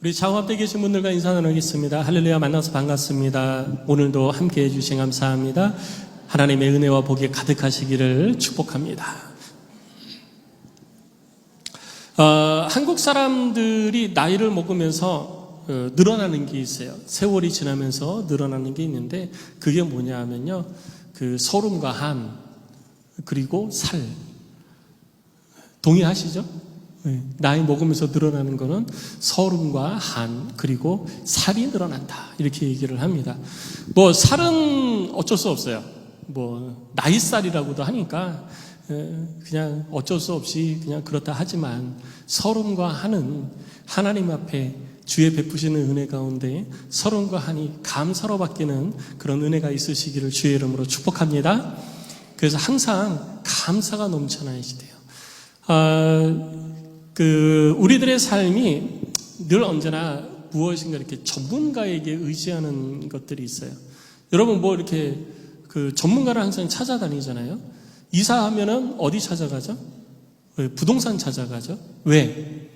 우리 창업대 계신 분들과 인사 나누겠습니다. 할렐루야, 만나서 반갑습니다. 오늘도 함께 해주신 감사합니다. 하나님의 은혜와 복이 가득하시기를 축복합니다. 한국 사람들이 나이를 먹으면서 늘어나는 게 있어요. 세월이 지나면서 늘어나는 게 있는데 그게 뭐냐 하면요, 그 서름과 한, 그리고 살. 동의하시죠? 나이 먹으면서 늘어나는 거는 서름과 한, 그리고 살이 늘어난다, 이렇게 얘기를 합니다. 뭐 살은 어쩔 수 없어요. 뭐 나이살이라고도 하니까 그냥 어쩔 수 없이 그냥 그렇다 하지만, 서름과 한은 하나님 앞에 주의 베푸시는 은혜 가운데 서름과 한이 감사로 바뀌는 그런 은혜가 있으시기를 주의 이름으로 축복합니다. 그래서 항상 감사가 넘쳐나야 돼요. 우리들의 삶이 늘 언제나 무엇인가 이렇게 전문가에게 의지하는 것들이 있어요. 여러분 뭐 이렇게 전문가를 항상 찾아다니잖아요. 이사하면은 어디 찾아가죠? 부동산 찾아가죠. 왜?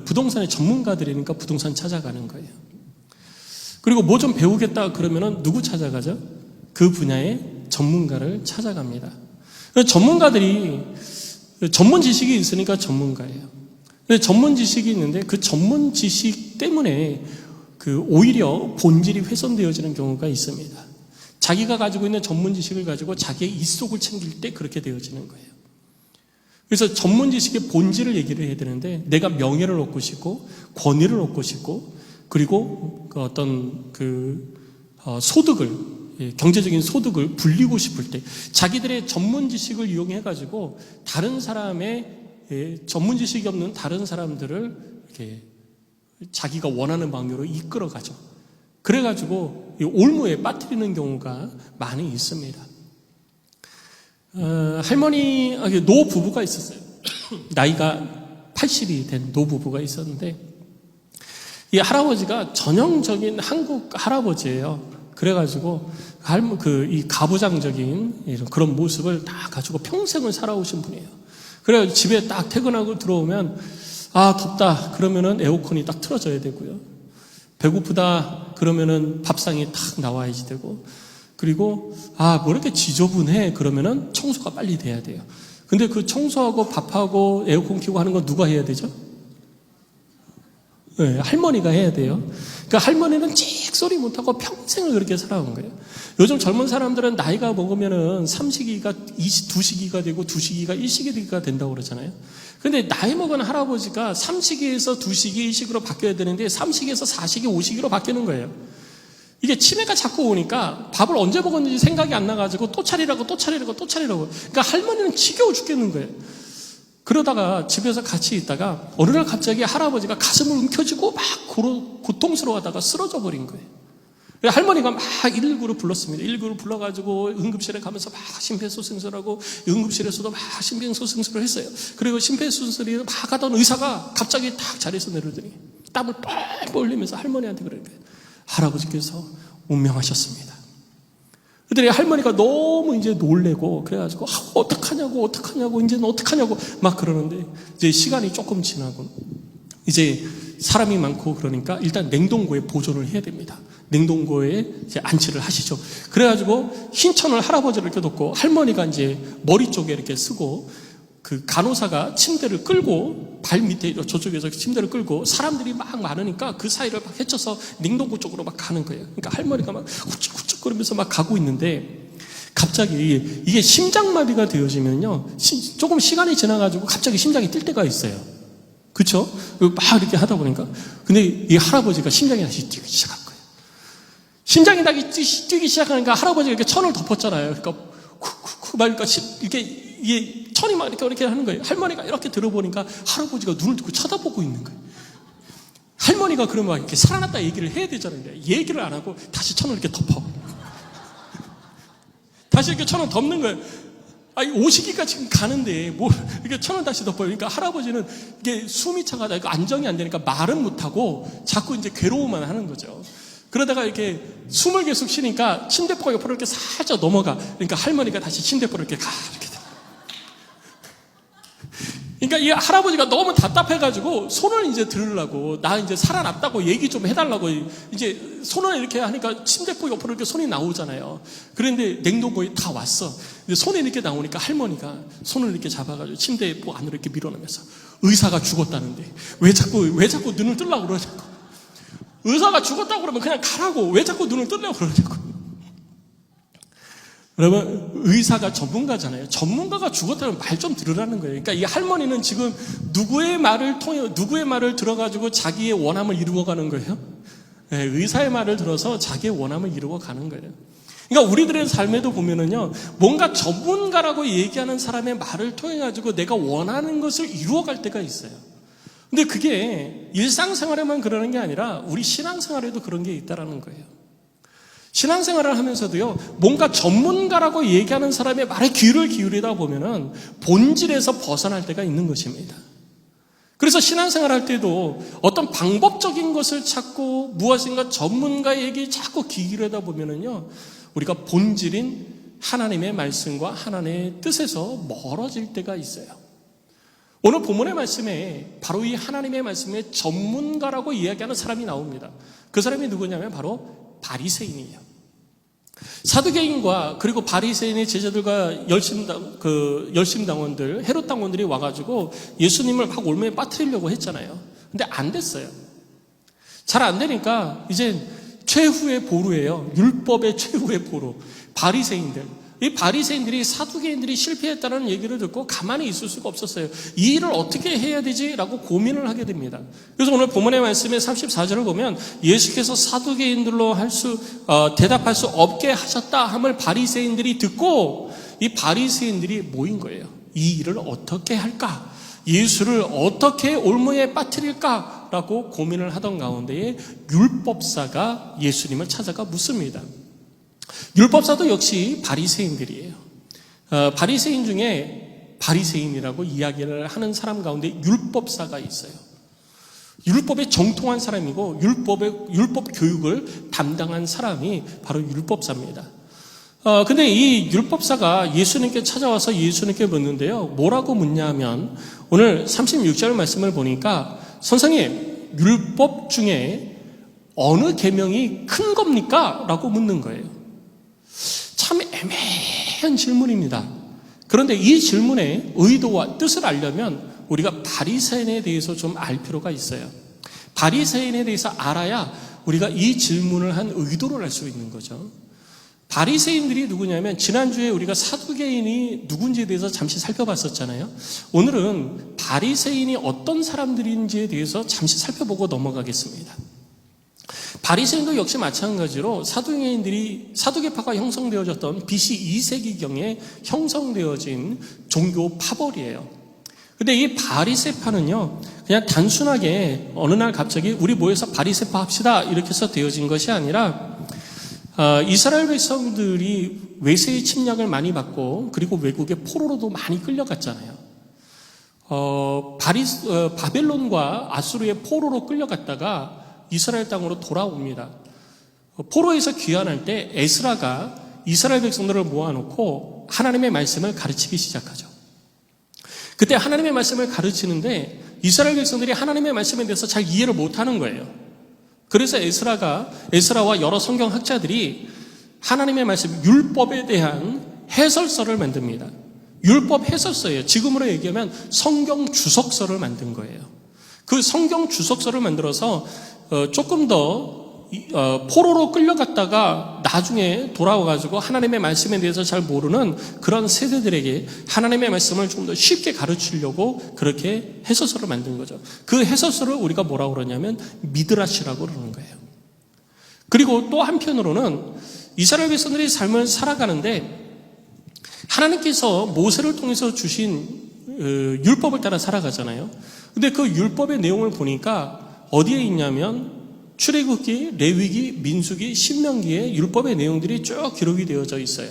부동산의 전문가들이니까 부동산 찾아가는 거예요. 그리고 뭐 좀 배우겠다 그러면은 누구 찾아가죠? 그 분야의 전문가를 찾아갑니다. 전문가들이 전문 지식이 있으니까 전문가예요. 근데 전문 지식이 있는데 그 전문 지식 때문에 오히려 본질이 훼손되어지는 경우가 있습니다. 자기가 가지고 있는 전문 지식을 가지고 자기의 이속을 챙길 때 그렇게 되어지는 거예요. 그래서 전문 지식의 본질을 얘기를 해야 되는데, 내가 명예를 얻고 싶고 권위를 얻고 싶고, 그리고 소득을, 경제적인 소득을 불리고 싶을 때 자기들의 전문 지식을 이용해 가지고 다른 사람의 전문 지식이 없는 다른 사람들을 이렇게 자기가 원하는 방향으로 이끌어 가죠. 그래 가지고 올무에 빠뜨리는 경우가 많이 있습니다. 노 부부가 있었어요. 나이가 80이 된 노 부부가 있었는데, 이 할아버지가 전형적인 한국 할아버지예요. 그래가지고 이 가부장적인 이런 그런 모습을 다 가지고 평생을 살아오신 분이에요. 그래서 집에 딱 퇴근하고 들어오면, 덥다 그러면은 에어컨이 딱 틀어져야 되고요. 배고프다 그러면은 밥상이 탁 나와야지 되고, 그리고 뭐 이렇게 지저분해 그러면은 청소가 빨리 돼야 돼요. 근데 그 청소하고 밥하고 에어컨 켜고 하는 건 누가 해야 되죠? 네, 할머니가 해야 돼요. 그러니까 할머니는 찍소리 못하고 평생을 그렇게 살아온 거예요. 요즘 젊은 사람들은 나이가 먹으면은 삼시기가 2시기가 되고 2시기가 1시기가 된다고 그러잖아요. 근데 나이 먹은 할아버지가 3시기에서 2시기 1시기로 바뀌어야 되는데 3시기에서 4시기 5시기로 바뀌는 거예요. 이게 치매가 자꾸 오니까 밥을 언제 먹었는지 생각이 안 나가지고 또 차리라고. 그러니까 할머니는 지겨워 죽겠는 거예요. 그러다가 집에서 같이 있다가 어느 날 갑자기 할아버지가 가슴을 움켜쥐고 막 고통스러워하다가 쓰러져 버린 거예요. 할머니가 막 119를 불렀습니다. 119를 불러가지고 응급실에 가면서 막 심폐소생술하고, 응급실에서도 막 심폐소생술을 했어요. 그리고 심폐소생술을 막 하던 의사가 갑자기 딱 자리에서 내려오더니 땀을 뻘뻘 흘리면서 할머니한테 그러는 거예요. 할아버지께서 운명하셨습니다. 그랬더니 할머니가 너무 이제 놀래고, 그래가지고 어떡하냐고 이제는 어떡하냐고 막 그러는데, 이제 시간이 조금 지나고 이제 사람이 많고 그러니까 일단 냉동고에 보존을 해야 됩니다. 냉동고에 이제 안치를 하시죠. 그래가지고 흰천을 할아버지를 이렇게 놓고, 할머니가 이제 머리 쪽에 이렇게 쓰고, 그 간호사가 침대를 끌고 발 밑에 저쪽에서 침대를 끌고, 사람들이 막 많으니까 그 사이를 막 헤쳐서 냉동고 쪽으로 막 가는 거예요. 그러니까 할머니가 막 훌쩍훌쩍거리면서 막 가고 있는데, 갑자기 이게 심장마비가 되어지면요, 조금 시간이 지나가지고 갑자기 심장이 뛸 때가 있어요. 그렇죠? 막 이렇게 하다 보니까, 근데 이 할아버지가 심장이 다시 뛰기 시작한 거예요. 심장이 다시 뛰기 시작하니까 할아버지가 이렇게 천을 덮었잖아요. 그러니까 쿡쿡쿡 막 이게 천이 막 이렇게 하는 거예요. 할머니가 이렇게 들어보니까 할아버지가 눈을 뜨고 쳐다보고 있는 거예요. 할머니가 그러면 이렇게 살아났다 얘기를 해야 되잖아요. 얘기를 안 하고 다시 천을 이렇게 덮어. 다시 이렇게 천을 덮는 거예요. 오시기가 지금 가는데 이렇게 천을 다시 덮어요. 그러니까 할아버지는 이게 숨이 차가지고 안정이 안 되니까 말은 못하고 자꾸 이제 괴로워만 하는 거죠. 그러다가 이렇게 숨을 계속 쉬니까 침대포가 옆으로 이렇게 살짝 넘어가. 그러니까 할머니가 다시 침대포를 이렇게 가. 그러니까 이 할아버지가 너무 답답해가지고 손을 이제 들으려고, 나 이제 살아났다고 얘기 좀 해달라고 이제 손을 이렇게 하니까 침대포 옆으로 이렇게 손이 나오잖아요. 그런데 냉동고에 다 왔어. 근데 손이 이렇게 나오니까 할머니가 손을 이렇게 잡아가지고 침대포 안으로 이렇게 밀어넣으면서, 의사가 죽었다는데 왜 자꾸 눈을 뜨려고 그러냐고. 의사가 죽었다고 그러면 그냥 가라고. 왜 자꾸 눈을 뜨려고 그러냐고. 여러분, 의사가 전문가잖아요. 전문가가 죽었다면 말 좀 들으라는 거예요. 그러니까 이 할머니는 지금 누구의 말을 들어가지고 자기의 원함을 이루어 가는 거예요? 네, 의사의 말을 들어서 자기의 원함을 이루어 가는 거예요. 그러니까 우리들의 삶에도 보면은요, 뭔가 전문가라고 얘기하는 사람의 말을 통해 가지고 내가 원하는 것을 이루어 갈 때가 있어요. 근데 그게 일상생활에만 그러는 게 아니라 우리 신앙생활에도 그런 게 있다라는 거예요. 신앙생활을 하면서도요, 뭔가 전문가라고 얘기하는 사람의 말에 귀를 기울이다 보면은 본질에서 벗어날 때가 있는 것입니다. 그래서 신앙생활 할 때도 어떤 방법적인 것을 찾고 무엇인가 전문가의 얘기 자꾸 귀 기울이다 보면은요, 우리가 본질인 하나님의 말씀과 하나님의 뜻에서 멀어질 때가 있어요. 오늘 본문의 말씀에 바로 이 하나님의 말씀의 전문가라고 이야기하는 사람이 나옵니다. 그 사람이 누구냐면 바로 바리새인이에요. 사두개인과 그리고 바리새인의 제자들과 열심당원들, 헤롯 당원들이 와가지고 예수님을 막 올무에 빠뜨리려고 했잖아요. 근데 안 됐어요. 잘 안 되니까 이제 최후의 보루예요. 율법의 최후의 보루. 바리새인들. 이 바리새인들이 사두개인들이 실패했다는 얘기를 듣고 가만히 있을 수가 없었어요. 이 일을 어떻게 해야 되지라고 고민을 하게 됩니다. 그래서 오늘 본문의 말씀에 34절을 보면 예수께서 사두개인들로 대답할 수 없게 하셨다 함을 바리새인들이 듣고 이 바리새인들이 모인 거예요. 이 일을 어떻게 할까? 예수를 어떻게 올무에 빠뜨릴까라고 고민을 하던 가운데에 율법사가 예수님을 찾아가 묻습니다. 율법사도 역시 바리새인들이에요. 바리새인 중에 바리새인이라고 이야기를 하는 사람 가운데 율법사가 있어요. 율법에 정통한 사람이고 율법 교육을 담당한 사람이 바로 율법사입니다. 근데 이 율법사가 예수님께 찾아와서 예수님께 묻는데요. 뭐라고 묻냐면 오늘 36절 말씀을 보니까 선생님, 율법 중에 어느 계명이 큰 겁니까? 라고 묻는 거예요. 참 애매한 질문입니다. 그런데 이 질문의 의도와 뜻을 알려면 우리가 바리새인에 대해서 좀 알 필요가 있어요. 바리새인에 대해서 알아야 우리가 이 질문을 한 의도를 알 수 있는 거죠. 바리새인들이 누구냐면 지난주에 우리가 사두개인이 누군지에 대해서 잠시 살펴봤었잖아요. 오늘은 바리새인이 어떤 사람들인지에 대해서 잠시 살펴보고 넘어가겠습니다. 바리새인도 역시 마찬가지로 사두개파가 형성되어졌던 BC 2세기경에 형성되어진 종교 파벌이에요. 근데 이 바리새파는요, 그냥 단순하게 어느 날 갑자기 우리 모여서 바리새파 합시다 이렇게 해서 되어진 것이 아니라 이스라엘 백성들이 외세의 침략을 많이 받고 그리고 외국의 포로로도 많이 끌려갔잖아요. 바벨론과 아수르의 포로로 끌려갔다가 이스라엘 땅으로 돌아옵니다. 포로에서 귀환할 때 에스라가 이스라엘 백성들을 모아놓고 하나님의 말씀을 가르치기 시작하죠. 그때 하나님의 말씀을 가르치는데 이스라엘 백성들이 하나님의 말씀에 대해서 잘 이해를 못하는 거예요. 그래서 에스라와 여러 성경학자들이 하나님의 말씀, 율법에 대한 해설서를 만듭니다. 율법 해설서예요. 지금으로 얘기하면 성경 주석서를 만든 거예요. 그 성경 주석서를 만들어서 조금 더 포로로 끌려갔다가 나중에 돌아와가지고 하나님의 말씀에 대해서 잘 모르는 그런 세대들에게 하나님의 말씀을 좀 더 쉽게 가르치려고 그렇게 해설서를 만든 거죠. 그 해설서를 우리가 뭐라고 그러냐면 미드라시라고 그러는 거예요. 그리고 또 한편으로는 이스라엘 백성들이 삶을 살아가는데 하나님께서 모세를 통해서 주신 율법을 따라 살아가잖아요. 근데 그 율법의 내용을 보니까 어디에 있냐면 출애굽기, 레위기, 민수기, 신명기에 율법의 내용들이 쭉 기록이 되어져 있어요.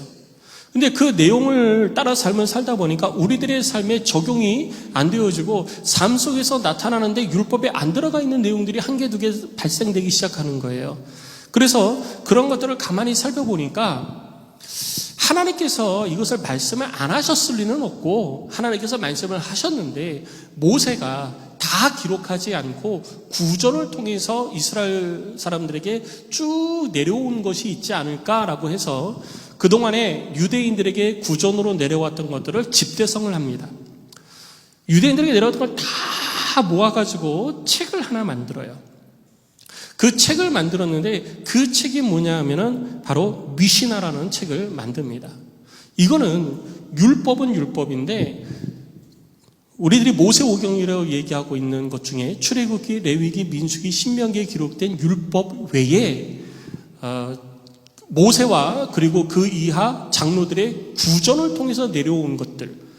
근데 그 내용을 따라 삶을 살다 보니까 우리들의 삶에 적용이 안 되어지고 삶 속에서 나타나는데 율법에 안 들어가 있는 내용들이 한 개, 두 개 발생되기 시작하는 거예요. 그래서 그런 것들을 가만히 살펴보니까 하나님께서 이것을 말씀을 안 하셨을 리는 없고 하나님께서 말씀을 하셨는데 모세가 다 기록하지 않고 구전을 통해서 이스라엘 사람들에게 쭉 내려온 것이 있지 않을까라고 해서 그동안에 유대인들에게 구전으로 내려왔던 것들을 집대성을 합니다. 유대인들에게 내려왔던 걸 다 모아가지고 책을 하나 만들어요. 그 책을 만들었는데 그 책이 뭐냐 하면은 바로 미시나라는 책을 만듭니다. 이거는 율법은 율법인데 우리들이 모세오경이라고 얘기하고 있는 것 중에 출애굽기, 레위기, 민수기, 신명기에 기록된 율법 외에 모세와 그리고 그 이하 장로들의 구전을 통해서 내려온 것들,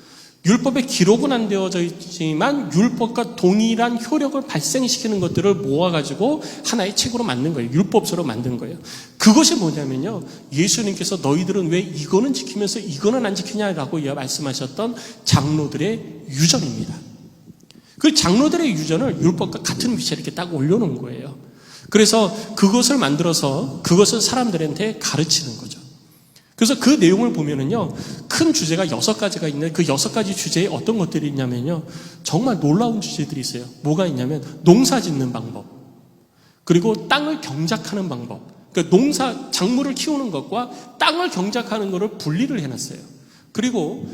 율법에 기록은 안 되어져 있지만 율법과 동일한 효력을 발생시키는 것들을 모아가지고 하나의 책으로 만든 거예요. 율법서로 만든 거예요. 그것이 뭐냐면요, 예수님께서 너희들은 왜 이거는 지키면서 이거는 안 지키냐라고 말씀하셨던 장로들의 유전입니다. 그 장로들의 유전을 율법과 같은 위치에 이렇게 딱 올려놓은 거예요. 그래서 그것을 만들어서 그것을 사람들한테 가르치는 거죠. 그래서 그 내용을 보면은요, 큰 주제가 6가지가 있는데 그 6가지 주제에 어떤 것들이 있냐면요, 정말 놀라운 주제들이 있어요. 뭐가 있냐면 농사 짓는 방법, 그리고 땅을 경작하는 방법. 그러니까 작물을 키우는 것과 땅을 경작하는 것을 분리를 해놨어요. 그리고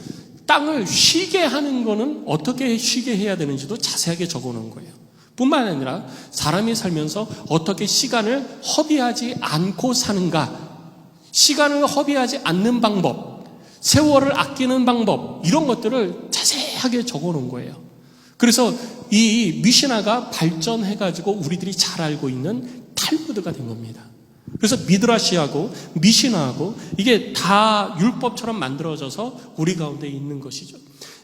땅을 쉬게 하는 거는 어떻게 쉬게 해야 되는지도 자세하게 적어놓은 거예요. 뿐만 아니라 사람이 살면서 어떻게 시간을 허비하지 않고 사는가, 시간을 허비하지 않는 방법, 세월을 아끼는 방법, 이런 것들을 자세하게 적어놓은 거예요. 그래서 이 미시나가 발전해가지고 우리들이 잘 알고 있는 탈무드가 된 겁니다. 그래서 미드라시하고 미시나하고 이게 다 율법처럼 만들어져서 우리 가운데 있는 것이죠.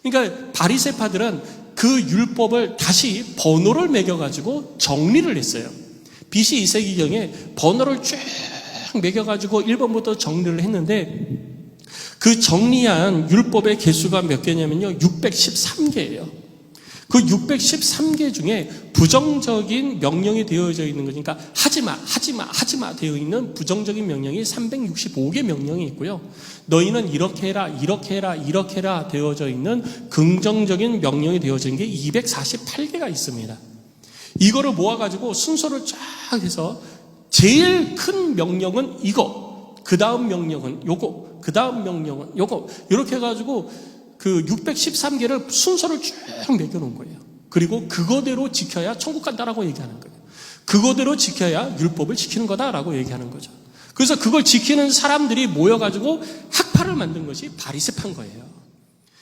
그러니까 바리새파들은 그 율법을 다시 번호를 매겨가지고 정리를 했어요. BC 2세기경에 번호를 쭉 매겨가지고 1번부터 정리를 했는데 그 정리한 율법의 개수가 몇 개냐면요, 613개예요. 그 613개 중에 부정적인 명령이 되어져 있는 거니까 하지마, 하지마, 하지마 되어 있는 부정적인 명령이 365개 명령이 있고요. 너희는 이렇게 해라, 이렇게 해라, 이렇게 해라 되어져 있는 긍정적인 명령이 되어져 있는 게 248개가 있습니다. 이거를 모아가지고 순서를 쫙 해서 제일 큰 명령은 이거, 그 다음 명령은 요거, 그 다음 명령은 요거, 이렇게 해가지고 그 613개를 순서를 쭉 매겨놓은 거예요. 그리고 그거대로 지켜야 천국 간다라고 얘기하는 거예요. 그거대로 지켜야 율법을 지키는 거다라고 얘기하는 거죠. 그래서 그걸 지키는 사람들이 모여가지고 학파를 만든 것이 바리새파인 거예요.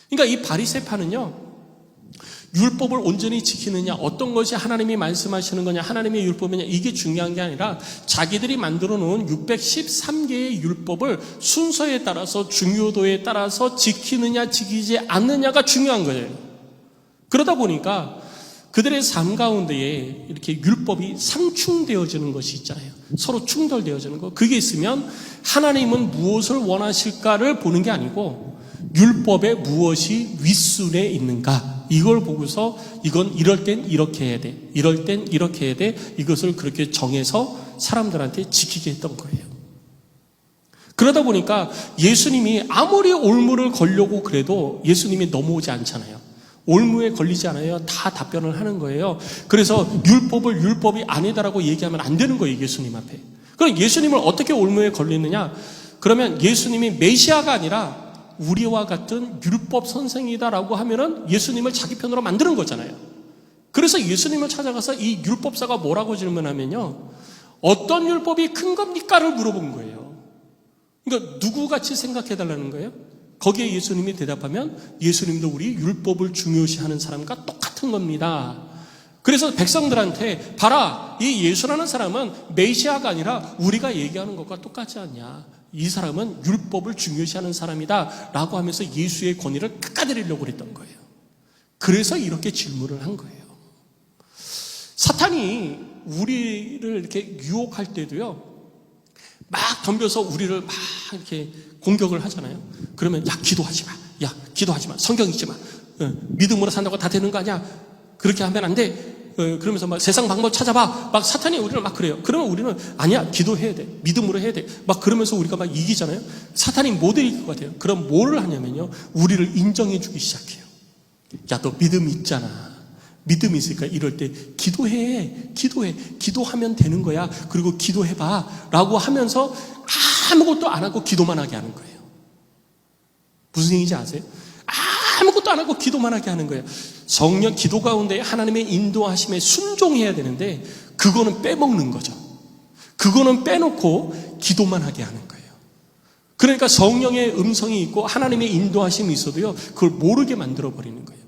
그러니까 이 바리새파는요, 율법을 온전히 지키느냐, 어떤 것이 하나님이 말씀하시는 거냐, 하나님의 율법이냐, 이게 중요한 게 아니라 자기들이 만들어 놓은 613개의 율법을 순서에 따라서, 중요도에 따라서 지키느냐 지키지 않느냐가 중요한 거예요. 그러다 보니까 그들의 삶 가운데에 이렇게 율법이 상충되어지는 것이 있잖아요. 서로 충돌되어지는 거. 그게 있으면 하나님은 무엇을 원하실까를 보는 게 아니고 율법에 무엇이 윗순에 있는가, 이걸 보고서 이건 이럴 땐 이렇게 해야 돼, 이럴 땐 이렇게 해야 돼, 이것을 그렇게 정해서 사람들한테 지키게 했던 거예요. 그러다 보니까 예수님이 아무리 올무를 걸려고 그래도 예수님이 넘어오지 않잖아요. 올무에 걸리지 않아요. 다 답변을 하는 거예요. 그래서 율법을 율법이 아니다라고 얘기하면 안 되는 거예요, 예수님 앞에. 그럼 예수님을 어떻게 올무에 걸리느냐? 그러면 예수님이 메시아가 아니라 우리와 같은 율법 선생이다라고 하면은 예수님을 자기 편으로 만드는 거잖아요. 그래서 예수님을 찾아가서 이 율법사가 뭐라고 질문하면요, 어떤 율법이 큰 겁니까를 물어본 거예요. 그러니까 누구같이 생각해달라는 거예요. 거기에 예수님이 대답하면 예수님도 우리 율법을 중요시하는 사람과 똑같은 겁니다. 그래서 백성들한테 봐라, 이 예수라는 사람은 메시아가 아니라 우리가 얘기하는 것과 똑같지 않냐, 이 사람은 율법을 중요시하는 사람이다 라고 하면서 예수의 권위를 깎아내리려고 그랬던 거예요. 그래서 이렇게 질문을 한 거예요. 사탄이 우리를 이렇게 유혹할 때도요, 막 덤벼서 우리를 막 이렇게 공격을 하잖아요. 그러면 야, 기도하지 마, 야, 기도하지 마, 성경 읽지 마, 믿음으로 산다고 다 되는 거 아니야, 그렇게 하면 안 돼, 그러면서 막 세상 방법 찾아봐. 막 사탄이 우리를 막 그래요. 그러면 우리는 아니야, 기도해야 돼. 믿음으로 해야 돼. 막 그러면서 우리가 막 이기잖아요. 사탄이 못 이길 것 같아요. 그럼 뭐를 하냐면요, 우리를 인정해 주기 시작해요. 야, 너 믿음 있잖아. 믿음이 있으니까 이럴 때 기도해. 기도하면 되는 거야. 그리고 기도해봐 라고 하면서 아무것도 안 하고 기도만 하게 하는 거예요. 무슨 얘기인지 아세요? 아무것도 안 하고 기도만 하게 하는 거예요. 성령 기도 가운데 하나님의 인도하심에 순종해야 되는데 그거는 빼먹는 거죠. 그거는 빼놓고 기도만 하게 하는 거예요. 그러니까 성령의 음성이 있고 하나님의 인도하심이 있어도요, 그걸 모르게 만들어버리는 거예요.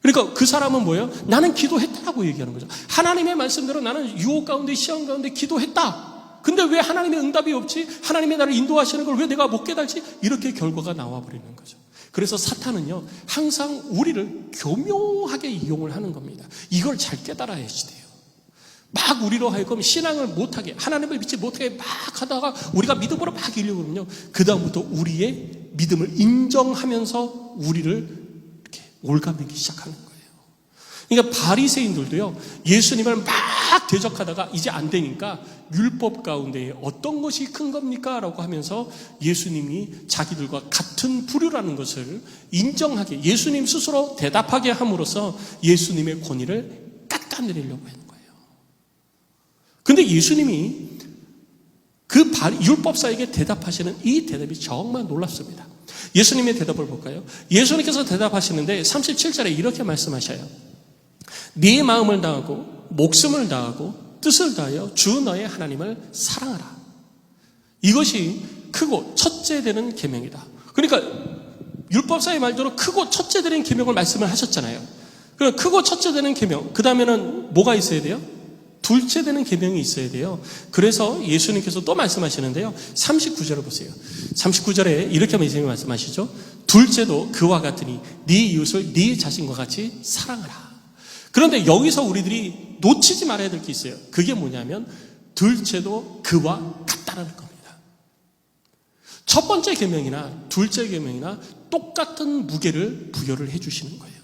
그러니까 그 사람은 뭐예요? 나는 기도했다라고 얘기하는 거죠. 하나님의 말씀대로 나는 유혹 가운데 시험 가운데 기도했다. 근데 왜 하나님의 응답이 없지? 하나님의 나를 인도하시는 걸 왜 내가 못 깨달지? 이렇게 결과가 나와버리는 거죠. 그래서 사탄은요, 항상 우리를 교묘하게 이용을 하는 겁니다. 이걸 잘 깨달아야지 돼요. 막 우리로 하여금 신앙을 못하게, 하나님을 믿지 못하게 막 하다가 우리가 믿음으로 막 이려고 그러면요, 그 다음부터 우리의 믿음을 인정하면서 우리를 이렇게 올가매기 시작하는 거예요. 그러니까 바리새인들도요, 예수님을 막 대적하다가 이제 안 되니까 율법 가운데 어떤 것이 큰 겁니까? 라고 하면서 예수님이 자기들과 같은 부류라는 것을 인정하게, 예수님 스스로 대답하게 함으로써 예수님의 권위를 깎아내리려고 하는 거예요. 근데 예수님이 그 율법사에게 대답하시는 이 대답이 정말 놀랍습니다. 예수님의 대답을 볼까요? 예수님께서 대답하시는데 37절에 이렇게 말씀하셔요. 네 마음을 다하고 목숨을 다하고 뜻을 다하여 주 너의 하나님을 사랑하라. 이것이 크고 첫째 되는 계명이다. 그러니까 율법사의 말대로 크고 첫째 되는 계명을 말씀을 하셨잖아요. 그럼 크고 첫째 되는 계명, 그 다음에는 뭐가 있어야 돼요? 둘째 되는 계명이 있어야 돼요. 그래서 예수님께서 또 말씀하시는데요, 39절을 보세요. 39절에 이렇게 말씀하시죠. 둘째도 그와 같으니 네 이웃을 네 자신과 같이 사랑하라. 그런데 여기서 우리들이 놓치지 말아야 될 게 있어요. 그게 뭐냐면 둘째도 그와 같다라는 겁니다. 첫 번째 계명이나 둘째 계명이나 똑같은 무게를 부여를 해주시는 거예요.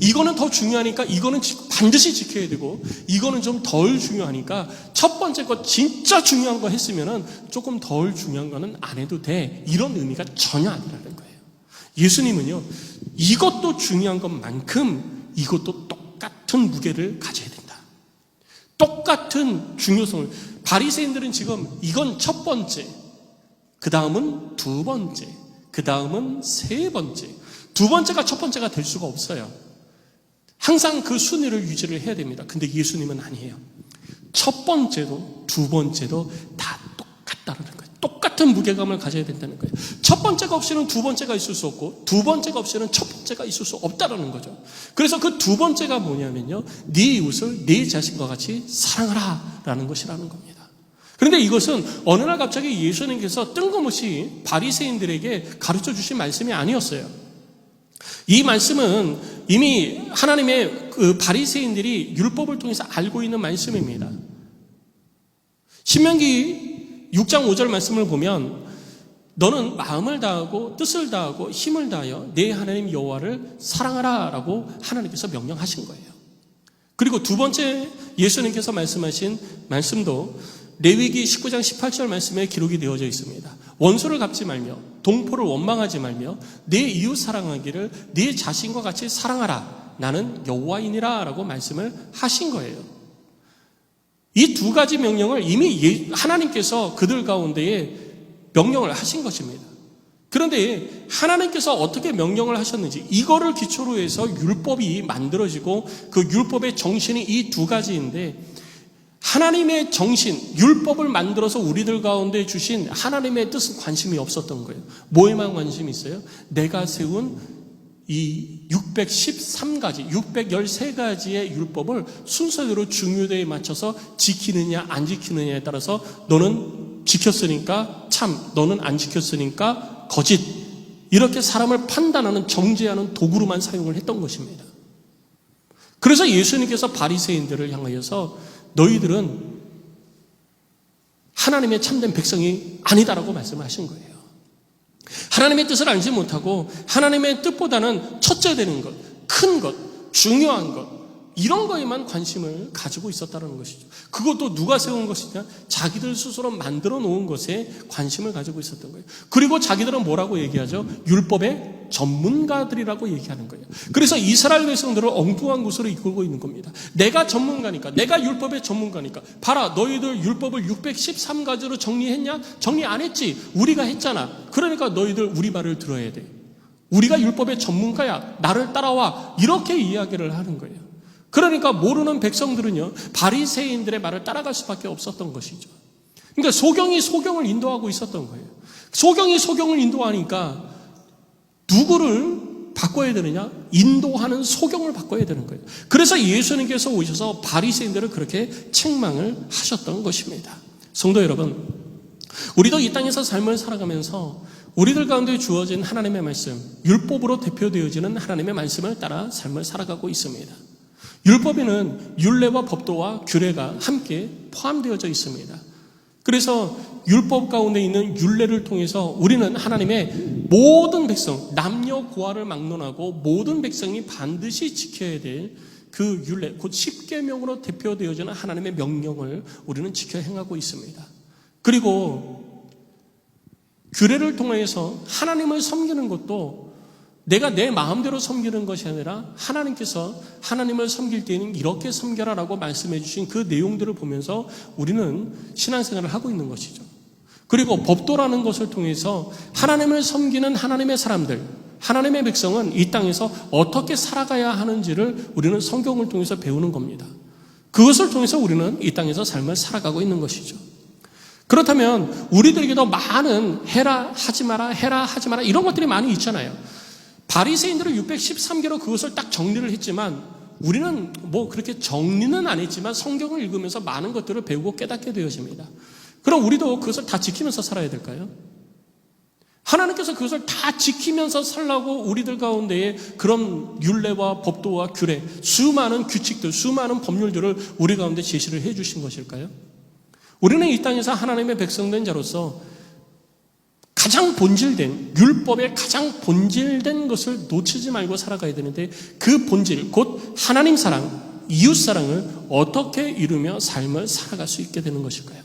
이거는 더 중요하니까 이거는 반드시 지켜야 되고, 이거는 좀 덜 중요하니까 첫 번째 거 진짜 중요한 거 했으면은 조금 덜 중요한 거는 안 해도 돼, 이런 의미가 전혀 아니라는 거예요. 예수님은요, 이것도 중요한 것만큼 이것도 똑같은 무게를 가져야 된다. 똑같은 중요성을. 바리새인들은 지금 이건 첫 번째, 그 다음은 두 번째, 그 다음은 세 번째. 두 번째가 첫 번째가 될 수가 없어요. 항상 그 순위를 유지를 해야 됩니다. 근데 예수님은 아니에요. 첫 번째도 두 번째도 다 똑같다는 거예요. 똑같은 무게감을 가져야 된다는 거예요. 첫 번째가 없이는 두 번째가 있을 수 없고, 두 번째가 없이는 첫 번째가 있을 수 없다는 거죠. 그래서 그 두 번째가 뭐냐면요, 네 이웃을 네 자신과 같이 사랑하라 라는 것이라는 겁니다. 그런데 이것은 어느 날 갑자기 예수님께서 뜬금없이 바리새인들에게 가르쳐 주신 말씀이 아니었어요. 이 말씀은 이미 하나님의 그 바리새인들이 율법을 통해서 알고 있는 말씀입니다. 신명기 6장 5절 말씀을 보면 너는 마음을 다하고 뜻을 다하고 힘을 다하여 내 하나님 여호와를 사랑하라 라고 하나님께서 명령하신 거예요. 그리고 두 번째 예수님께서 말씀하신 말씀도 레위기 19장 18절 말씀에 기록이 되어져 있습니다. 원수를 갚지 말며 동포를 원망하지 말며 내 이웃 사랑하기를 내 자신과 같이 사랑하라. 나는 여호와이니라 라고 말씀을 하신 거예요. 이 두 가지 명령을 이미 하나님께서 그들 가운데에 명령을 하신 것입니다. 그런데 하나님께서 어떻게 명령을 하셨는지, 이거를 기초로 해서 율법이 만들어지고 그 율법의 정신이 이 두 가지인데, 하나님의 정신, 율법을 만들어서 우리들 가운데 주신 하나님의 뜻은 관심이 없었던 거예요. 뭐에만 관심이 있어요? 내가 세운 이 613가지, 613가지의 율법을 순서대로 중요도에 맞춰서 지키느냐 안 지키느냐에 따라서 너는 지켰으니까 참, 너는 안 지켰으니까 거짓, 이렇게 사람을 판단하는, 정죄하는 도구로만 사용을 했던 것입니다. 그래서 예수님께서 바리새인들을 향하여서 너희들은 하나님의 참된 백성이 아니다라고 말씀하신 거예요. 하나님의 뜻을 알지 못하고 하나님의 뜻보다는 첫째 되는 것, 큰 것, 중요한 것, 이런 거에만 관심을 가지고 있었다는 것이죠. 그것도 누가 세운 것이냐? 자기들 스스로 만들어 놓은 것에 관심을 가지고 있었던 거예요. 그리고 자기들은 뭐라고 얘기하죠? 율법의 전문가들이라고 얘기하는 거예요. 그래서 이스라엘 백성들을 엉뚱한 곳으로 이끌고 있는 겁니다. 내가 전문가니까, 내가 율법의 전문가니까, 봐라, 너희들 율법을 613가지로 정리했냐? 정리 안 했지. 우리가 했잖아. 그러니까 너희들 우리 말을 들어야 돼. 우리가 율법의 전문가야. 나를 따라와. 이렇게 이야기를 하는 거예요. 그러니까 모르는 백성들은요, 바리새인들의 말을 따라갈 수밖에 없었던 것이죠. 그러니까 소경이 소경을 인도하고 있었던 거예요. 소경이 소경을 인도하니까 누구를 바꿔야 되느냐? 인도하는 소경을 바꿔야 되는 거예요. 그래서 예수님께서 오셔서 바리새인들을 그렇게 책망을 하셨던 것입니다. 성도 여러분, 우리도 이 땅에서 삶을 살아가면서 우리들 가운데 주어진 하나님의 말씀, 율법으로 대표되어지는 하나님의 말씀을 따라 삶을 살아가고 있습니다. 율법에는 율례와 법도와 규례가 함께 포함되어져 있습니다. 그래서 율법 가운데 있는 율례를 통해서 우리는 하나님의 모든 백성, 남녀 고아를 막론하고 모든 백성이 반드시 지켜야 될 그 율례, 곧 십계명으로 대표되어지는 하나님의 명령을 우리는 지켜 행하고 있습니다. 그리고 규례를 통해서 하나님을 섬기는 것도 내가 내 마음대로 섬기는 것이 아니라 하나님께서 하나님을 섬길 때는 이렇게 섬겨라라고 말씀해 주신 그 내용들을 보면서 우리는 신앙생활을 하고 있는 것이죠. 그리고 법도라는 것을 통해서 하나님을 섬기는 하나님의 사람들, 하나님의 백성은 이 땅에서 어떻게 살아가야 하는지를 우리는 성경을 통해서 배우는 겁니다. 그것을 통해서 우리는 이 땅에서 삶을 살아가고 있는 것이죠. 그렇다면 우리들에게도 많은 해라 하지 마라 해라 하지 마라 이런 것들이 많이 있잖아요. 바리새인들은 613개로 그것을 딱 정리를 했지만 우리는 뭐 그렇게 정리는 안 했지만 성경을 읽으면서 많은 것들을 배우고 깨닫게 되어집니다. 그럼 우리도 그것을 다 지키면서 살아야 될까요? 하나님께서 그것을 다 지키면서 살라고 우리들 가운데에 그런 율례와 법도와 규례, 수많은 규칙들, 수많은 법률들을 우리 가운데 제시를 해 주신 것일까요? 우리는 이 땅에서 하나님의 백성된 자로서 가장 본질된, 율법의 가장 본질된 것을 놓치지 말고 살아가야 되는데 그 본질, 곧 하나님 사랑, 이웃 사랑을 어떻게 이루며 삶을 살아갈 수 있게 되는 것일까요?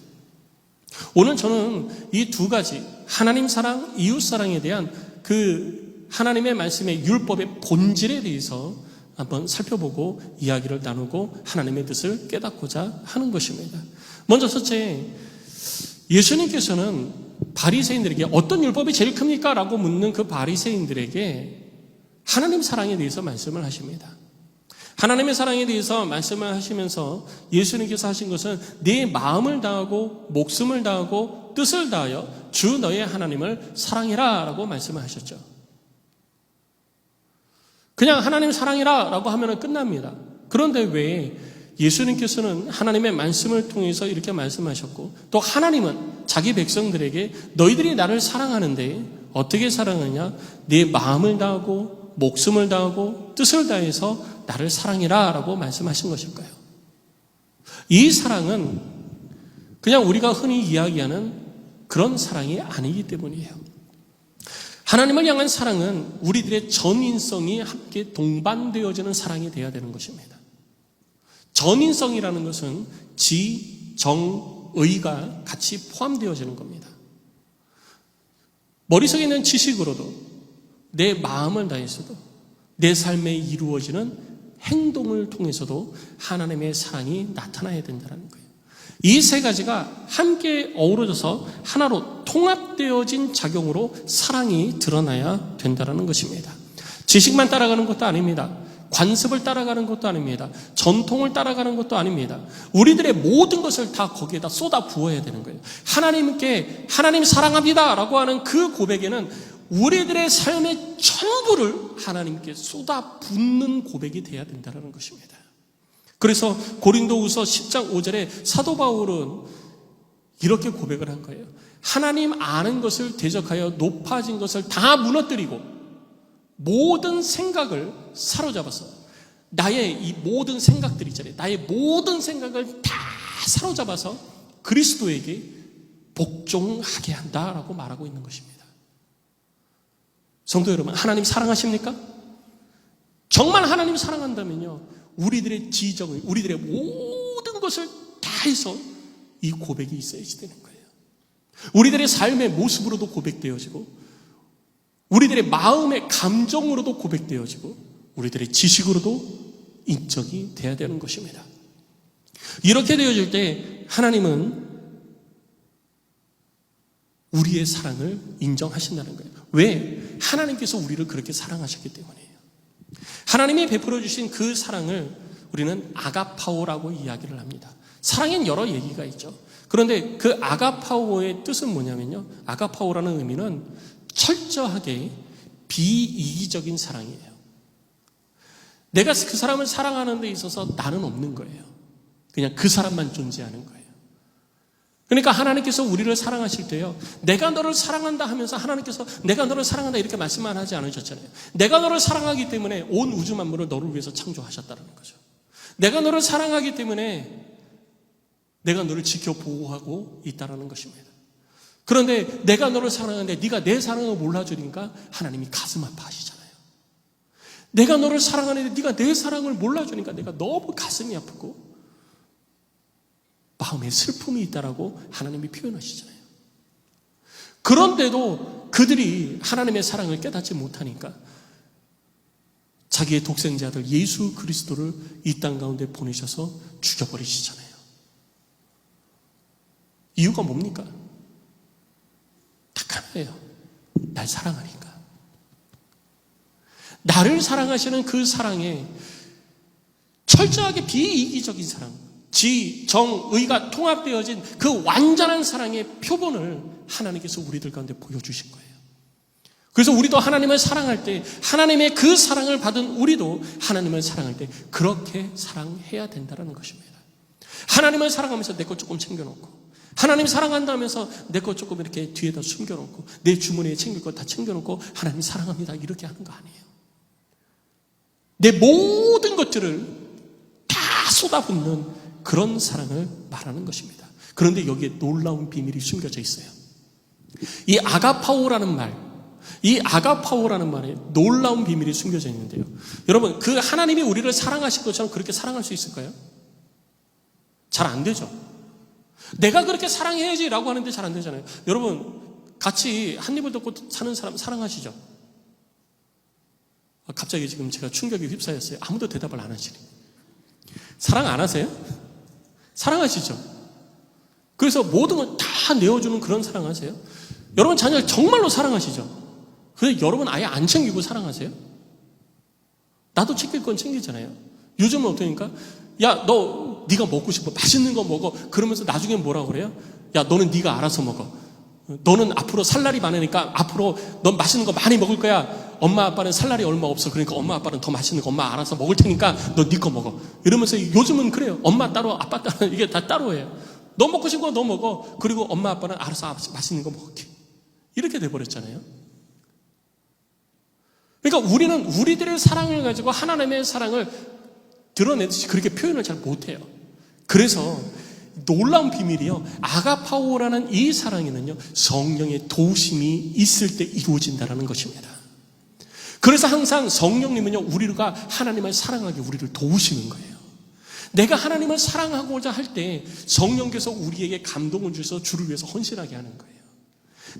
오늘 저는 이 두 가지, 하나님 사랑, 이웃 사랑에 대한 그 하나님의 말씀의 율법의 본질에 대해서 한번 살펴보고 이야기를 나누고 하나님의 뜻을 깨닫고자 하는 것입니다. 먼저 첫째, 예수님께서는 바리새인들에게 어떤 율법이 제일 큽니까? 라고 묻는 그 바리새인들에게 하나님 사랑에 대해서 말씀을 하십니다. 하나님의 사랑에 대해서 말씀을 하시면서 예수님께서 하신 것은 네 마음을 다하고 목숨을 다하고 뜻을 다하여 주 너의 하나님을 사랑해라 라고 말씀을 하셨죠. 그냥 하나님 사랑해라 라고 하면 끝납니다. 그런데 왜 예수님께서는 하나님의 말씀을 통해서 이렇게 말씀하셨고 또 하나님은 자기 백성들에게 너희들이 나를 사랑하는데 어떻게 사랑하냐? 네 마음을 다하고 목숨을 다하고 뜻을 다해서 나를 사랑해라 라고 말씀하신 것일까요? 이 사랑은 그냥 우리가 흔히 이야기하는 그런 사랑이 아니기 때문이에요. 하나님을 향한 사랑은 우리들의 전인성이 함께 동반되어지는 사랑이 되어야 되는 것입니다. 전인성이라는 것은 지, 정, 의가 같이 포함되어지는 겁니다. 머릿속에 있는 지식으로도 내 마음을 다해서도 내 삶에 이루어지는 행동을 통해서도 하나님의 사랑이 나타나야 된다는 거예요. 이 세 가지가 함께 어우러져서 하나로 통합되어진 작용으로 사랑이 드러나야 된다는 것입니다. 지식만 따라가는 것도 아닙니다. 관습을 따라가는 것도 아닙니다. 전통을 따라가는 것도 아닙니다. 우리들의 모든 것을 다 거기에다 쏟아 부어야 되는 거예요. 하나님께 하나님 사랑합니다 라고 하는 그 고백에는 우리들의 삶의 전부를 하나님께 쏟아 붓는 고백이 돼야 된다는 것입니다. 그래서 고린도후서 10장 5절에 사도 바울은 이렇게 고백을 한 거예요. 하나님 아는 것을 대적하여 높아진 것을 다 무너뜨리고 모든 생각을 사로잡아서 나의 이 모든 생각들 있잖아요. 나의 모든 생각을 다 사로잡아서 그리스도에게 복종하게 한다라고 말하고 있는 것입니다. 성도 여러분, 하나님 사랑하십니까? 정말 하나님 사랑한다면요, 우리들의 지정을, 우리들의 모든 것을 다해서 이 고백이 있어야지 되는 거예요. 우리들의 삶의 모습으로도 고백되어지고, 우리들의 마음의 감정으로도 고백되어지고, 우리들의 지식으로도 인정이 돼야 되는 것입니다. 이렇게 되어질 때 하나님은 우리의 사랑을 인정하신다는 거예요. 왜? 하나님께서 우리를 그렇게 사랑하셨기 때문이에요. 하나님이 베풀어 주신 그 사랑을 우리는 아가파오라고 이야기를 합니다. 사랑엔 여러 얘기가 있죠. 그런데 그 아가파오의 뜻은 뭐냐면요, 아가파오라는 의미는 철저하게 비이기적인 사랑이에요. 내가 그 사람을 사랑하는 데 있어서 나는 없는 거예요. 그냥 그 사람만 존재하는 거예요. 그러니까 하나님께서 우리를 사랑하실 때요, 내가 너를 사랑한다 하면서 하나님께서 내가 너를 사랑한다 이렇게 말씀만 하지 않으셨잖아요. 내가 너를 사랑하기 때문에 온 우주 만물을 너를 위해서 창조하셨다는 거죠. 내가 너를 사랑하기 때문에 내가 너를 지켜 보호하고 있다는 것입니다. 그런데 내가 너를 사랑하는데 네가 내 사랑을 몰라주니까 하나님이 가슴 아파하시잖아요. 내가 너를 사랑하는데 네가 내 사랑을 몰라주니까 내가 너무 가슴이 아프고 마음에 슬픔이 있다라고 하나님이 표현하시잖아요. 그런데도 그들이 하나님의 사랑을 깨닫지 못하니까 자기의 독생자들 예수 그리스도를 이 땅 가운데 보내셔서 죽여버리시잖아요. 이유가 뭡니까? 딱 하나예요. 날 사랑하니까. 나를 사랑하시는 그 사랑에 철저하게 비이기적인 사랑, 지, 정, 의가 통합되어진 그 완전한 사랑의 표본을 하나님께서 우리들 가운데 보여주신 거예요. 그래서 우리도 하나님을 사랑할 때, 하나님의 그 사랑을 받은 우리도 하나님을 사랑할 때 그렇게 사랑해야 된다는 것입니다. 하나님을 사랑하면서 내 것 조금 챙겨놓고, 하나님 사랑한다면서 내 것 조금 이렇게 뒤에다 숨겨놓고, 내 주머니에 챙길 것 다 챙겨놓고 하나님 사랑합니다 이렇게 하는 거 아니에요. 내 모든 것들을 다 쏟아붓는 그런 사랑을 말하는 것입니다. 그런데 여기에 놀라운 비밀이 숨겨져 있어요. 이 아가파오라는 말, 이 아가파오라는 말에 놀라운 비밀이 숨겨져 있는데요. 여러분, 그 하나님이 우리를 사랑하신 것처럼 그렇게 사랑할 수 있을까요? 잘 안 되죠. 내가 그렇게 사랑해야지라고 하는데 잘 안 되잖아요. 여러분, 같이 한 입을 덮고 사는 사람 사랑하시죠? 갑자기 지금 제가 충격에 휩싸였어요. 아무도 대답을 안 하시네. 사랑 안 하세요? 사랑하시죠? 그래서 모든 걸 다 내어주는 그런 사랑하세요? 여러분 자녀를 정말로 사랑하시죠? 그런데 여러분 아예 안 챙기고 사랑하세요? 나도 챙길 건 챙기잖아요. 요즘은 어떠니까? 야, 네가 먹고 싶어. 맛있는 거 먹어. 그러면서 나중에 뭐라고 그래요? 야, 너는 네가 알아서 먹어. 너는 앞으로 살 날이 많으니까 앞으로 넌 맛있는 거 많이 먹을 거야. 엄마 아빠는 살 날이 얼마 없어. 그러니까 엄마 아빠는 더 맛있는 거 엄마 알아서 먹을 테니까 너 네 거 먹어. 이러면서 요즘은 그래요. 엄마 따로 아빠 따로 이게 다 따로예요. 너 먹고 싶은 거 너 먹어. 그리고 엄마 아빠는 알아서 맛있는 거 먹을게. 이렇게 돼버렸잖아요. 그러니까 우리는 우리들의 사랑을 가지고 하나님의 사랑을 드러내듯이 그렇게 표현을 잘 못해요. 그래서 놀라운 비밀이요, 아가파오라는 이 사랑에는요 성령의 도우심이 있을 때 이루어진다는 것입니다. 그래서 항상 성령님은요 우리가 하나님을 사랑하게 우리를 도우시는 거예요. 내가 하나님을 사랑하고자 할 때 성령께서 우리에게 감동을 주셔서 주를 위해서 헌신하게 하는 거예요.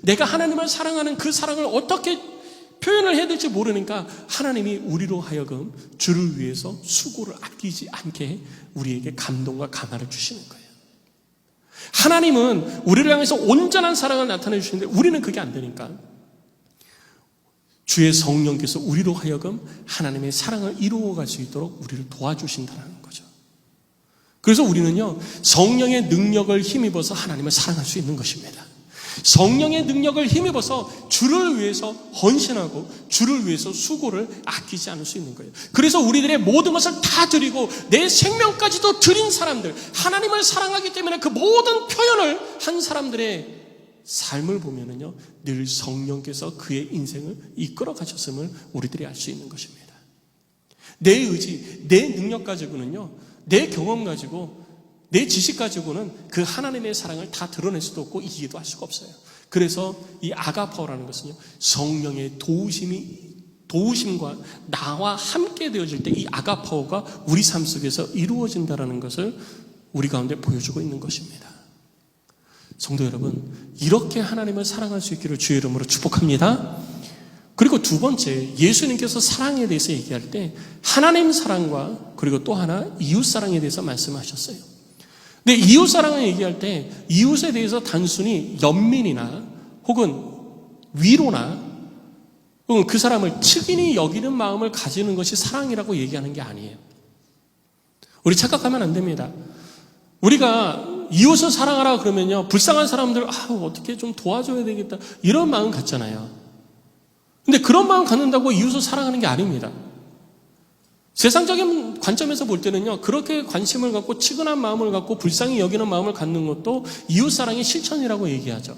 내가 하나님을 사랑하는 그 사랑을 어떻게 표현을 해야 될지 모르니까 하나님이 우리로 하여금 주를 위해서 수고를 아끼지 않게 우리에게 감동과 감화를 주시는 거예요. 하나님은 우리를 향해서 온전한 사랑을 나타내 주시는데 우리는 그게 안 되니까 주의 성령께서 우리로 하여금 하나님의 사랑을 이루어갈 수 있도록 우리를 도와주신다는 거죠. 그래서 우리는요 성령의 능력을 힘입어서 하나님을 사랑할 수 있는 것입니다. 성령의 능력을 힘입어서 주를 위해서 헌신하고 주를 위해서 수고를 아끼지 않을 수 있는 거예요. 그래서 우리들의 모든 것을 다 드리고 내 생명까지도 드린 사람들, 하나님을 사랑하기 때문에 그 모든 표현을 한 사람들의 삶을 보면은요 늘 성령께서 그의 인생을 이끌어 가셨음을 우리들이 알 수 있는 것입니다. 내 의지, 내 능력 가지고는요, 내 경험 가지고 내 지식 가지고는 그 하나님의 사랑을 다 드러낼 수도 없고 이해도 할 수가 없어요. 그래서 이 아가파오라는 것은요 성령의 도우심이 도우심과 나와 함께 되어질 때 이 아가파오가 우리 삶 속에서 이루어진다는 것을 우리 가운데 보여주고 있는 것입니다. 성도 여러분, 이렇게 하나님을 사랑할 수 있기를 주의 이름으로 축복합니다. 그리고 두 번째, 예수님께서 사랑에 대해서 얘기할 때 하나님 사랑과 그리고 또 하나 이웃 사랑에 대해서 말씀하셨어요. 근데 이웃 사랑을 얘기할 때 이웃에 대해서 단순히 연민이나 혹은 위로나 혹은 그 사람을 측인히 여기는 마음을 가지는 것이 사랑이라고 얘기하는 게 아니에요. 우리 착각하면 안 됩니다. 우리가 이웃을 사랑하라 그러면요, 불쌍한 사람들 어떻게 좀 도와줘야 되겠다 이런 마음 갖잖아요. 근데 그런 마음 갖는다고 이웃을 사랑하는 게 아닙니다. 세상적인 관점에서 볼 때는요, 그렇게 관심을 갖고 측은한 마음을 갖고 불쌍히 여기는 마음을 갖는 것도 이웃사랑의 실천이라고 얘기하죠.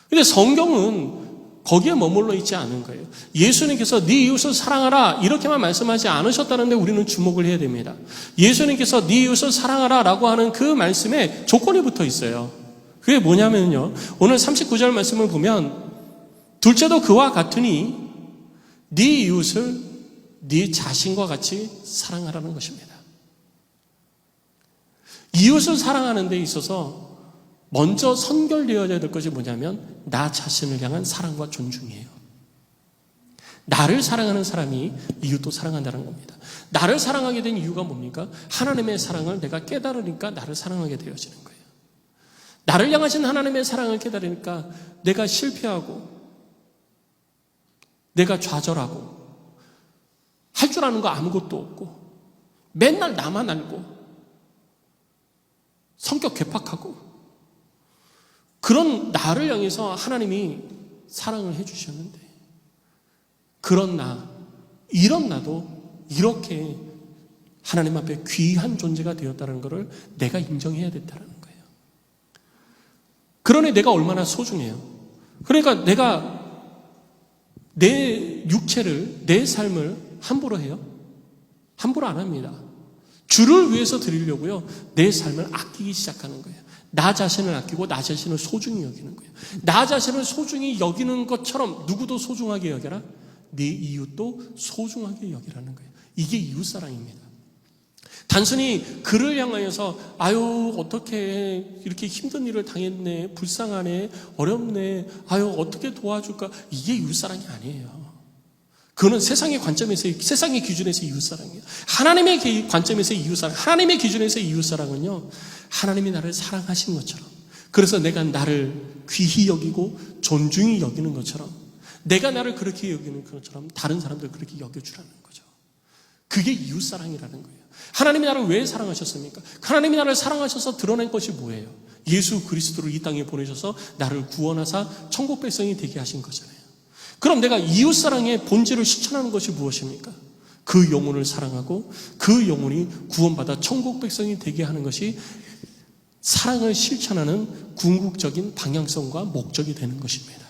근데 성경은 거기에 머물러 있지 않은 거예요. 예수님께서 네 이웃을 사랑하라 이렇게만 말씀하지 않으셨다는데 우리는 주목을 해야 됩니다. 예수님께서 네 이웃을 사랑하라 라고 하는 그 말씀에 조건이 붙어 있어요. 그게 뭐냐면요, 오늘 39절 말씀을 보면 둘째도 그와 같으니 네 이웃을 네 자신과 같이 사랑하라는 것입니다. 이웃을 사랑하는 데 있어서 먼저 선결되어야 될 것이 뭐냐면 나 자신을 향한 사랑과 존중이에요. 나를 사랑하는 사람이 이웃도 사랑한다는 겁니다. 나를 사랑하게 된 이유가 뭡니까? 하나님의 사랑을 내가 깨달으니까 나를 사랑하게 되어지는 거예요. 나를 향하신 하나님의 사랑을 깨달으니까 내가 실패하고 내가 좌절하고 할 줄 아는 거 아무것도 없고 맨날 나만 알고 성격 괴팍하고 그런 나를 향해서 하나님이 사랑을 해주셨는데 그런 나, 이런 나도 이렇게 하나님 앞에 귀한 존재가 되었다는 것을 내가 인정해야 된다는 거예요. 그러니 내가 얼마나 소중해요. 그러니까 내가 내 육체를, 내 삶을 함부로 해요? 함부로 안 합니다. 주를 위해서 드리려고요, 내 삶을 아끼기 시작하는 거예요. 나 자신을 아끼고 나 자신을 소중히 여기는 거예요. 나 자신을 소중히 여기는 것처럼 누구도 소중하게 여겨라, 네 이웃도 소중하게 여기라는 거예요. 이게 이웃사랑입니다. 단순히 그를 향하여서 어떻게 이렇게 힘든 일을 당했네, 불쌍하네, 어렵네, 어떻게 도와줄까, 이게 이웃사랑이 아니에요. 그거는 세상의 관점에서, 세상의 기준에서 이웃사랑이에요. 하나님의 관점에서 이웃사랑, 하나님의 기준에서 이웃사랑은요, 하나님이 나를 사랑하신 것처럼, 그래서 내가 나를 귀히 여기고 존중히 여기는 것처럼, 내가 나를 그렇게 여기는 것처럼 다른 사람들 그렇게 여겨주라는 거죠. 그게 이웃사랑이라는 거예요. 하나님이 나를 왜 사랑하셨습니까? 하나님이 나를 사랑하셔서 드러낸 것이 뭐예요? 예수 그리스도를 이 땅에 보내셔서 나를 구원하사 천국 백성이 되게 하신 거잖아요. 그럼 내가 이웃사랑의 본질을 실천하는 것이 무엇입니까? 그 영혼을 사랑하고 그 영혼이 구원받아 천국 백성이 되게 하는 것이 사랑을 실천하는 궁극적인 방향성과 목적이 되는 것입니다.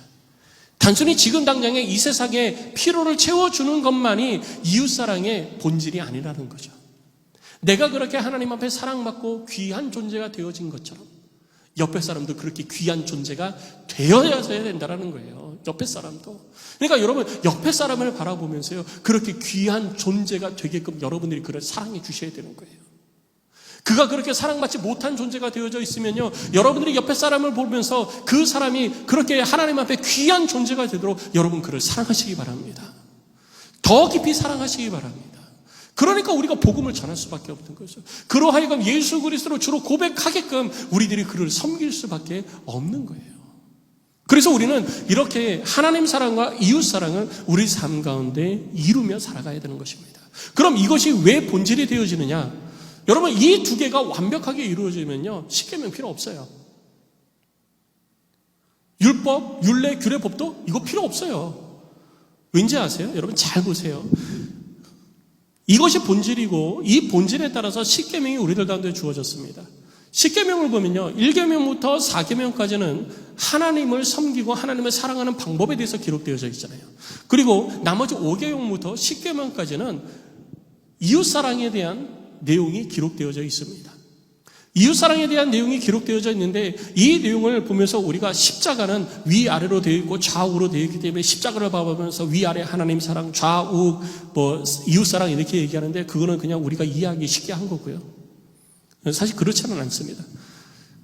단순히 지금 당장에 이 세상에 피로를 채워주는 것만이 이웃사랑의 본질이 아니라는 거죠. 내가 그렇게 하나님 앞에 사랑받고 귀한 존재가 되어진 것처럼 옆에 사람도 그렇게 귀한 존재가 되어야 된다는 거예요. 옆에 사람도. 그러니까 여러분, 옆에 사람을 바라보면서요, 그렇게 귀한 존재가 되게끔 여러분들이 그를 사랑해 주셔야 되는 거예요. 그가 그렇게 사랑받지 못한 존재가 되어져 있으면요, 여러분들이 옆에 사람을 보면서 그 사람이 그렇게 하나님 앞에 귀한 존재가 되도록 여러분 그를 사랑하시기 바랍니다. 더 깊이 사랑하시기 바랍니다. 그러니까 우리가 복음을 전할 수밖에 없는 거죠. 그러하여금 예수 그리스도를 주로 고백하게끔 우리들이 그를 섬길 수밖에 없는 거예요. 그래서 우리는 이렇게 하나님 사랑과 이웃 사랑을 우리 삶 가운데 이루며 살아가야 되는 것입니다. 그럼 이것이 왜 본질이 되어지느냐? 여러분, 이 두 개가 완벽하게 이루어지면요, 십계명 필요 없어요. 율법, 율례, 규례법도 이거 필요 없어요. 왠지 아세요? 여러분 잘 보세요. 이것이 본질이고 이 본질에 따라서 십계명이 우리들 가운데 주어졌습니다. 십계명을 보면요, 1계명부터 4계명까지는 하나님을 섬기고 하나님을 사랑하는 방법에 대해서 기록되어져 있잖아요. 그리고 나머지 5계명부터 10계명까지는 이웃사랑에 대한 내용이 기록되어져 있습니다. 이웃사랑에 대한 내용이 기록되어져 있는데 이 내용을 보면서 우리가 십자가는 위아래로 되어 있고 좌우로 되어 있기 때문에 십자가를 바라보면서 위아래 하나님 사랑, 좌우 이웃사랑 이렇게 얘기하는데 그거는 그냥 우리가 이해하기 쉽게 한 거고요. 사실 그렇지는 않습니다.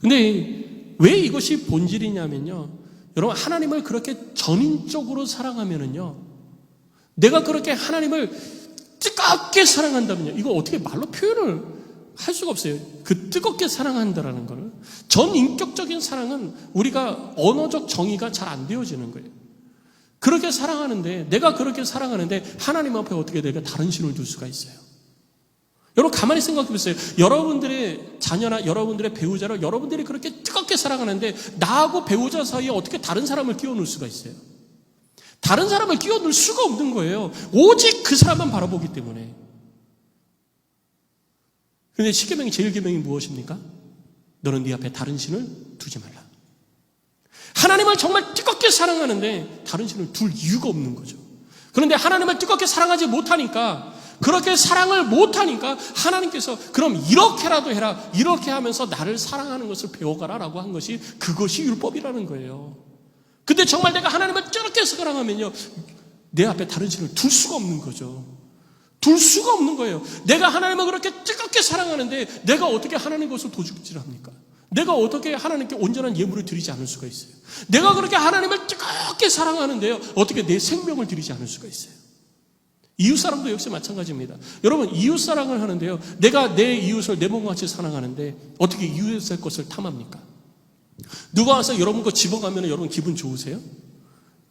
근데 왜 이것이 본질이냐면요. 여러분 하나님을 그렇게 전인적으로 사랑하면은요. 내가 그렇게 하나님을 뜨겁게 사랑한다면요. 이거 어떻게 말로 표현을 할 수가 없어요. 그 뜨겁게 사랑한다라는 거는 전인격적인 사랑은 우리가 언어적 정의가 잘 안 되어지는 거예요. 그렇게 사랑하는데 내가 그렇게 사랑하는데 하나님 앞에 어떻게 내가 다른 신을 둘 수가 있어요. 여러분 가만히 생각해 보세요. 여러분들의 자녀나 여러분들의 배우자를 여러분들이 그렇게 뜨겁게 사랑하는데 나하고 배우자 사이에 어떻게 다른 사람을 끼워놓을 수가 있어요. 다른 사람을 끼워놓을 수가 없는 거예요. 오직 그 사람만 바라보기 때문에. 그런데 십계명의 제일 계명이 무엇입니까? 너는 네 앞에 다른 신을 두지 말라. 하나님을 정말 뜨겁게 사랑하는데 다른 신을 둘 이유가 없는 거죠. 그런데 하나님을 뜨겁게 사랑하지 못하니까 그렇게 사랑을 못하니까 하나님께서 그럼 이렇게라도 해라. 이렇게 하면서 나를 사랑하는 것을 배워가라라고 한 것이 그것이 율법이라는 거예요. 근데 정말 내가 하나님을 뜨겁게 사랑하면요. 내 앞에 다른 신을 둘 수가 없는 거죠. 둘 수가 없는 거예요. 내가 하나님을 그렇게 뜨겁게 사랑하는데 내가 어떻게 하나님 것을 도둑질 합니까? 내가 어떻게 하나님께 온전한 예물을 드리지 않을 수가 있어요? 내가 그렇게 하나님을 뜨겁게 사랑하는데요. 어떻게 내 생명을 드리지 않을 수가 있어요? 이웃사랑도 역시 마찬가지입니다. 여러분 이웃사랑을 하는데요. 내가 내 이웃을 내 몸과 같이 사랑하는데 어떻게 이웃의 것을 탐합니까? 누가 와서 여러분 거 집어가면 여러분 기분 좋으세요?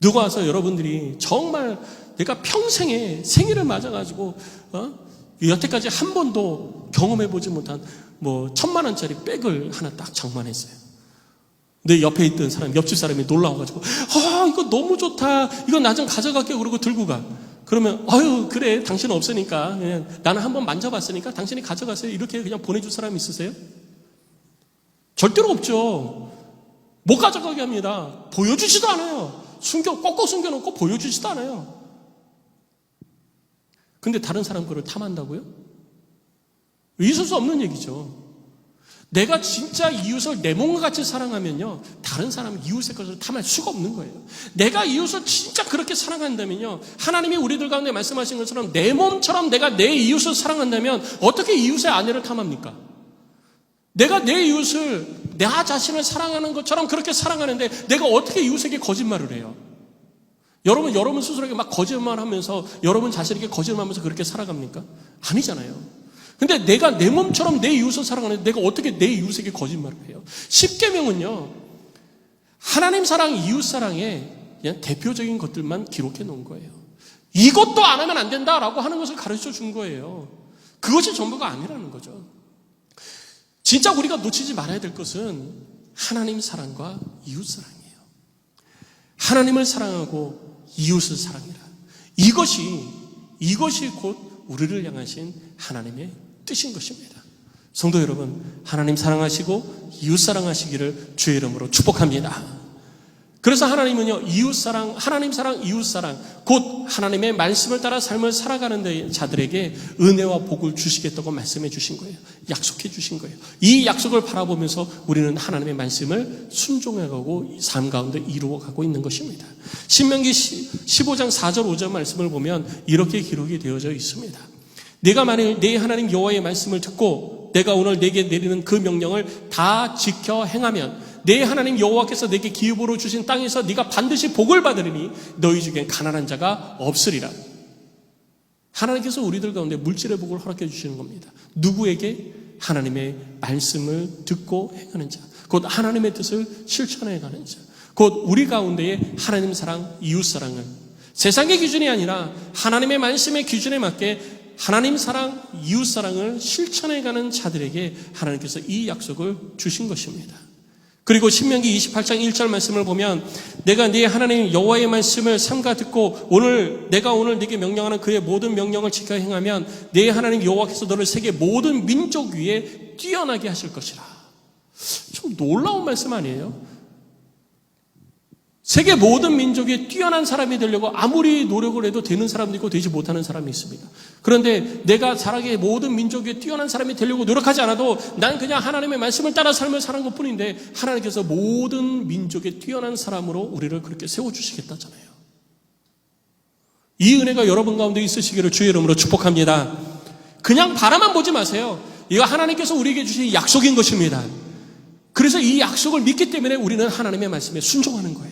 누가 와서 여러분들이 정말 내가 평생에 생일을 맞아가지고 여태까지 한 번도 경험해보지 못한 1,000만 원짜리 백을 하나 딱 장만했어요. 내 옆에 있던 사람, 옆집 사람이 놀라워가지고 이거 너무 좋다. 이거 나 좀 가져갈게. 그러고 들고 가. 그러면 그래 당신은 없으니까 그냥 나는 한번 만져봤으니까 당신이 가져가세요. 이렇게 그냥 보내줄 사람이 있으세요? 절대로 없죠. 못 가져가게 합니다. 보여주지도 않아요. 꼭꼭 숨겨놓고 보여주지도 않아요. 근데 다른 사람 그걸 탐한다고요? 있을 수 없는 얘기죠. 내가 진짜 이웃을 내 몸과 같이 사랑하면요. 다른 사람 이웃의 것을 탐할 수가 없는 거예요. 내가 이웃을 진짜 그렇게 사랑한다면요. 하나님이 우리들 가운데 말씀하신 것처럼 내 몸처럼 내가 내 이웃을 사랑한다면 어떻게 이웃의 아내를 탐합니까? 내가 내 이웃을 나 자신을 사랑하는 것처럼 그렇게 사랑하는데 내가 어떻게 이웃에게 거짓말을 해요? 여러분 스스로에게 막 거짓말하면서 여러분 자신에게 거짓말하면서 그렇게 살아갑니까? 아니잖아요. 근데 내가 내 몸처럼 내 이웃을 사랑하는데 내가 어떻게 내 이웃에게 거짓말을 해요? 십계명은요. 하나님 사랑, 이웃 사랑의 그냥 대표적인 것들만 기록해 놓은 거예요. 이것도 안 하면 안 된다라고 하는 것을 가르쳐 준 거예요. 그것이 전부가 아니라는 거죠. 진짜 우리가 놓치지 말아야 될 것은 하나님 사랑과 이웃 사랑이에요. 하나님을 사랑하고 이웃을 사랑해라. 이것이 곧 우리를 향하신 하나님의 뜻인 것입니다. 성도 여러분, 하나님 사랑하시고 이웃 사랑하시기를 주의 이름으로 축복합니다. 그래서 하나님은요, 하나님 사랑, 이웃 사랑, 곧 하나님의 말씀을 따라 삶을 살아가는 자들에게 은혜와 복을 주시겠다고 말씀해 주신 거예요. 약속해 주신 거예요. 이 약속을 바라보면서 우리는 하나님의 말씀을 순종해가고 삶 가운데 이루어가고 있는 것입니다. 신명기 15장 4절 5절 말씀을 보면 이렇게 기록이 되어져 있습니다. 내가 만일 내 하나님 여호와의 말씀을 듣고 내가 오늘 내게 내리는 그 명령을 다 지켜 행하면 내 하나님 여호와께서 내게 기업으로 주신 땅에서 네가 반드시 복을 받으리니 너희 중엔 가난한 자가 없으리라. 하나님께서 우리들 가운데 물질의 복을 허락해 주시는 겁니다. 누구에게? 하나님의 말씀을 듣고 행하는 자, 곧 하나님의 뜻을 실천해 가는 자, 곧 우리 가운데에 하나님 사랑, 이웃 사랑을 세상의 기준이 아니라 하나님의 말씀의 기준에 맞게 하나님 사랑, 이웃 사랑을 실천해 가는 자들에게 하나님께서 이 약속을 주신 것입니다. 그리고 신명기 28장 1절 말씀을 보면 내가 네 하나님 여호와의 말씀을 삼가 듣고 내가 오늘 네게 명령하는 그의 모든 명령을 지켜 행하면 네 하나님 여호와께서 너를 세계 모든 민족 위에 뛰어나게 하실 것이라. 좀 놀라운 말씀 아니에요? 세계 모든 민족에 뛰어난 사람이 되려고 아무리 노력을 해도 되는 사람도 있고 되지 못하는 사람이 있습니다. 그런데 내가 자라게 모든 민족에 뛰어난 사람이 되려고 노력하지 않아도 난 그냥 하나님의 말씀을 따라 삶을 사는 것뿐인데 하나님께서 모든 민족에 뛰어난 사람으로 우리를 그렇게 세워주시겠다잖아요. 이 은혜가 여러분 가운데 있으시기를 주의 이름으로 축복합니다. 그냥 바라만 보지 마세요. 이거 하나님께서 우리에게 주신 약속인 것입니다. 그래서 이 약속을 믿기 때문에 우리는 하나님의 말씀에 순종하는 거예요.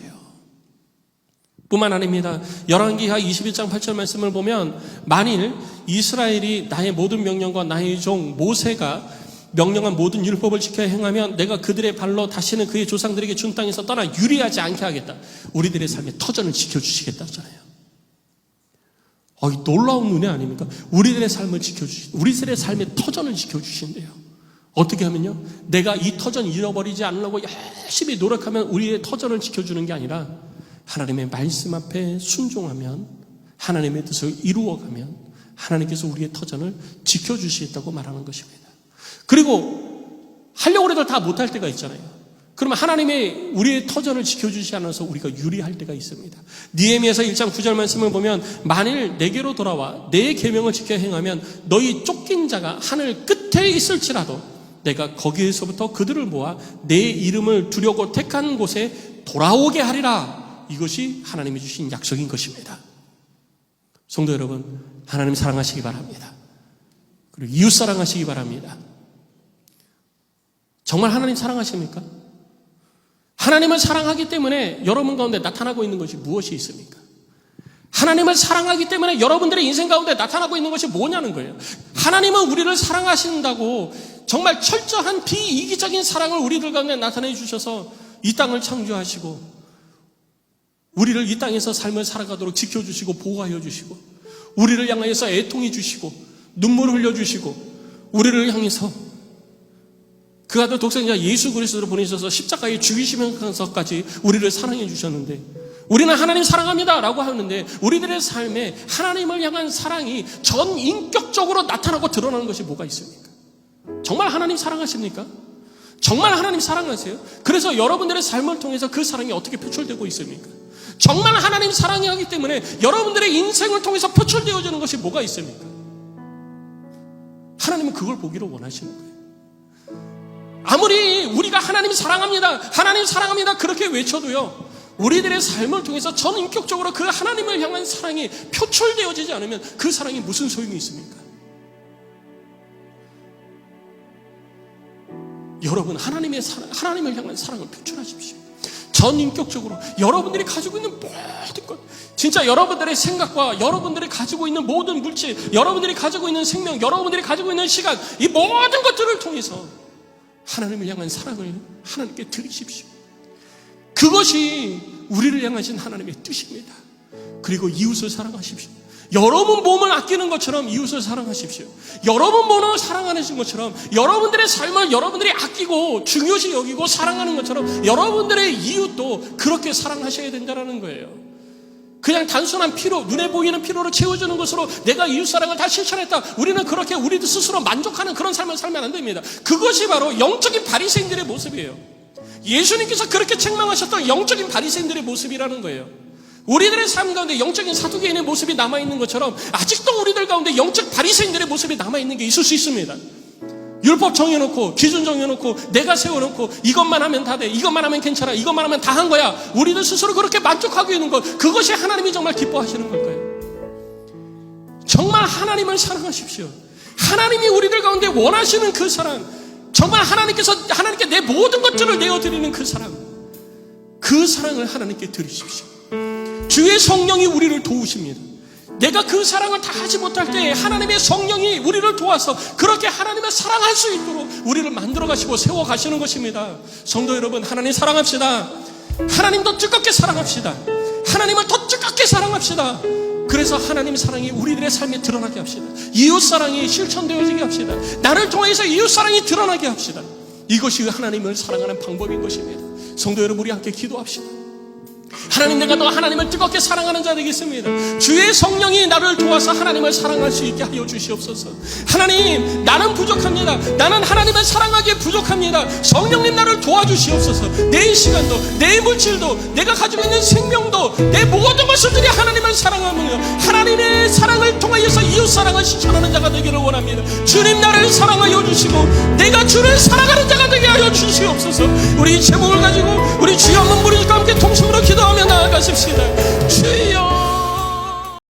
뿐만 아닙니다. 열왕기하 21장 8절 말씀을 보면 만일 이스라엘이 나의 모든 명령과 나의 종 모세가 명령한 모든 율법을 지켜 행하면 내가 그들의 발로 다시는 그의 조상들에게 준 땅에서 떠나 유리하지 않게 하겠다. 우리들의 삶의 터전을 지켜주시겠다 하잖아요. 놀라운 은혜 아닙니까? 우리들의 삶을 우리들의 삶의 터전을 지켜주신대요. 어떻게 하면요? 내가 이 터전 잃어버리지 않으려고 열심히 노력하면 우리의 터전을 지켜주는 게 아니라 하나님의 말씀 앞에 순종하면 하나님의 뜻을 이루어가면 하나님께서 우리의 터전을 지켜주시겠다고 말하는 것입니다. 그리고 하려고 해도 다 못할 때가 있잖아요. 그러면 하나님의 우리의 터전을 지켜주지 않아서 우리가 유리할 때가 있습니다. 느헤미야서 1장 9절 말씀을 보면 만일 내게로 돌아와 내 계명을 지켜 행하면 너희 쫓긴 자가 하늘 끝에 있을지라도 내가 거기에서부터 그들을 모아 내 이름을 두려고 택한 곳에 돌아오게 하리라. 이것이 하나님이 주신 약속인 것입니다. 성도 여러분, 하나님 사랑하시기 바랍니다. 그리고 이웃 사랑하시기 바랍니다. 정말 하나님 사랑하십니까? 하나님을 사랑하기 때문에 여러분 가운데 나타나고 있는 것이 무엇이 있습니까? 하나님을 사랑하기 때문에 여러분들의 인생 가운데 나타나고 있는 것이 뭐냐는 거예요. 하나님은 우리를 사랑하신다고 정말 철저한 비이기적인 사랑을 우리들 가운데 나타내 주셔서 이 땅을 창조하시고 우리를 이 땅에서 삶을 살아가도록 지켜주시고 보호하여 주시고 우리를 향해서 애통해 주시고 눈물을 흘려주시고 우리를 향해서 그 아들 독생자 예수 그리스도를 보내셔서 십자가에 죽이시면서까지 우리를 사랑해 주셨는데 우리는 하나님 사랑합니다 라고 하는데 우리들의 삶에 하나님을 향한 사랑이 전 인격적으로 나타나고 드러나는 것이 뭐가 있습니까? 정말 하나님 사랑하십니까? 정말 하나님 사랑하세요? 그래서 여러분들의 삶을 통해서 그 사랑이 어떻게 표출되고 있습니까? 정말 하나님 사랑하기 때문에 여러분들의 인생을 통해서 표출되어지는 것이 뭐가 있습니까? 하나님은 그걸 보기를 원하시는 거예요. 아무리 우리가 하나님 사랑합니다 그렇게 외쳐도요 우리들의 삶을 통해서 전인격적으로 그 하나님을 향한 사랑이 표출되어지지 않으면 그 사랑이 무슨 소용이 있습니까? 여러분 하나님을 향한 사랑을 표출하십시오. 전인격적으로 여러분들이 가지고 있는 모든 것, 진짜 여러분들의 생각과 여러분들이 가지고 있는 모든 물질, 여러분들이 가지고 있는 생명, 여러분들이 가지고 있는 시간, 이 모든 것들을 통해서 하나님을 향한 사랑을 하나님께 드리십시오. 그것이 우리를 향하신 하나님의 뜻입니다. 그리고 이웃을 사랑하십시오. 여러분 몸을 아끼는 것처럼 이웃을 사랑하십시오. 여러분 몸을 사랑하는 것처럼 여러분들의 삶을 여러분들이 아끼고 중요시 여기고 사랑하는 것처럼 여러분들의 이웃도 그렇게 사랑하셔야 된다는 거예요. 그냥 단순한 피로, 눈에 보이는 피로를 채워주는 것으로 내가 이웃사랑을 다 실천했다. 우리는 그렇게 우리 스스로 만족하는 그런 삶을 살면 안 됩니다. 그것이 바로 영적인 바리새인들의 모습이에요. 예수님께서 그렇게 책망하셨던 영적인 바리새인들의 모습이라는 거예요. 우리들의 삶 가운데 영적인 사두개인의 모습이 남아있는 것처럼 아직도 우리들 가운데 영적 바리새인들의 모습이 남아있는 게 있을 수 있습니다. 율법 정해놓고 기준 정해놓고 내가 세워놓고 이것만 하면 다 돼, 이것만 하면 괜찮아, 이것만 하면 다 한 거야. 우리들 스스로 그렇게 만족하고 있는 것, 그것이 하나님이 정말 기뻐하시는 걸까요? 정말 하나님을 사랑하십시오. 하나님이 우리들 가운데 원하시는 그 사랑, 정말 하나님께 내 모든 것들을 내어드리는 그 사랑, 그 사랑을 하나님께 드리십시오. 주의 성령이 우리를 도우십니다. 내가 그 사랑을 다 하지 못할 때 하나님의 성령이 우리를 도와서 그렇게 하나님을 사랑할 수 있도록 우리를 만들어 가시고 세워 가시는 것입니다. 성도 여러분, 하나님 사랑합시다. 하나님 더 뜨겁게 사랑합시다. 하나님을 더 뜨겁게 사랑합시다. 그래서 하나님 사랑이 우리들의 삶에 드러나게 합시다. 이웃 사랑이 실천되어지게 합시다. 나를 통해서 이웃 사랑이 드러나게 합시다. 이것이 하나님을 사랑하는 방법인 것입니다. 성도 여러분, 우리 함께 기도합시다. 하나님, 내가 더 하나님을 뜨겁게 사랑하는 자 되겠습니다. 주의 성령이 나를 도와서 하나님을 사랑할 수 있게 하여 주시옵소서. 하나님, 나는 부족합니다. 나는 하나님을 사랑하기에 부족합니다. 성령님, 나를 도와주시옵소서. 내 시간도, 내 물질도, 내가 가지고 있는 생명도, 내 모든 것을 들여 하나님을 사랑하며 하나님의 사랑을 통하여서 이웃 사랑을 실천하는 자가 되기를 원합니다. 주님, 나를 사랑하여 주시고 내가 주를 사랑하는 자가 되게 하여 주시옵소서. 우리 제목을 가지고